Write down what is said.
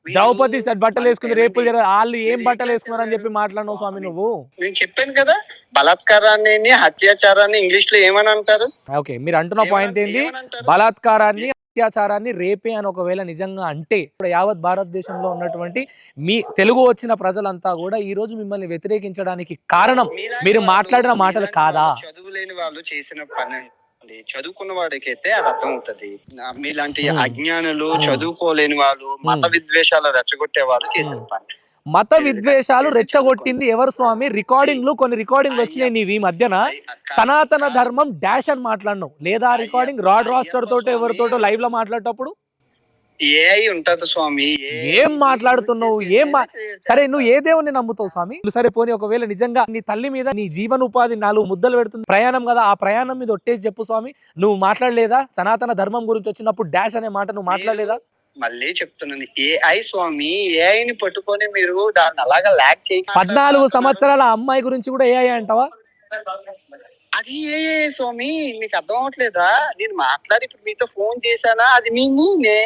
మీరు ద్రౌపది బట్టలు మన వేసుకుంది, రేపులు ఏమండి వాళ్ళు ఏం మీరు ఏం బట్టలు వేసుకున్నారని చేస్తున్నారు చెప్పి మాట్లాడినావు స్వామి స్వామి? నువ్వు. నేను చెప్పాను కదా, బలాత్కారాన్ని అత్యాచారాన్ని ఇంగ్లీష్ లో ఏమని అంటారు? ఓకే, మీరు అంటున్న పాయింట్ ఏంది? ఏమని బలాత్కారాన్ని, అత్యాచారాన్ని రేపే అని ఒకవేళ నిజంగా అంటే ఇప్పుడు యావత్ భారతదేశంలో ఉన్నటువంటి మీ తెలుగు వచ్చిన ప్రజలంతా కూడా ఈ రోజు మిమ్మల్ని వ్యతిరేకించడానికి కారణం మీరు మాట్లాడిన మాటలు మీలాంటి కాదా? వాళ్ళు చదువు లేని వాళ్ళు చేసిన పని అండి. చదువుకున్న వాడికైతే అది అర్థం అవుతుంది. మీలాంటి హ్మ్. అజ్ఞానులు, హ్మ్. చదువుకోలేని వాళ్ళు, మత హ్మ్. విద్వేషాలు రెచ్చగొట్టే వాళ్ళు చేసిన హ్మ్. పని. మత మీరు ఇది విద్వేషాలు దయచేసి చదువుకోండి. రెచ్చగొట్టింది ఎవరు స్వామి? రికార్డింగ్‌లు కొన్ని రికార్డింగ్‌లు వచ్చినాయి నీవి ఈ మధ్యన. సనాతన కాదు ధర్మం డాష్ అని మాట్లాడినావు. లేదా ఆ రికార్డింగ్ రాడ్ రాస్టర్ అయ్యప్ప తోటో స్వామి, ఎవరితోటో లైవ్‌లో మాట్లాడేటప్పుడు? ఏఐ ఉంటది స్వామి. ఏం ఏఐని యూజ్ మాట్లాడుతున్నావు? చేసి ఏం మా ఏదైనా క్రియేట్ సరే నువ్వు చేస్తారు. ఏ దేవుడిని నమ్ముతావు స్వామి? సరే పోనీ ఒకవేళ నిజంగా నీ తల్లి మీద నీ జీవనోపాధి 4 ముద్దలు పెడుతుంది. ప్రయాణం గదా! ఆ ప్రయాణం మీద ఒట్టేసి చెప్పు స్వామి. నువ్వు మాట్లాడలేదా? సనాతన ధర్మం గురించి వచ్చినప్పుడు డాష్ అనే మాట నువ్వు మీరు మాట్లాడలేదా? మళ్ళీ చెప్తున్నాను, ఏఐ స్వామి. ఏఐని పట్టుకొని మీరు దాన్ని అలాగా లాగ్ చేయి 14 మాట్లాడుతున్నారు. సంవత్సరాల అమ్మాయి గురించి కూడా ఏఐ అంటావా? అది ఏఐ స్వామి, మీకు అర్థం అవట్లేదా? నేను మాట్లాడి ఇప్పుడు మీతో ఫోన్ చేశానా, అది మీ నేనే.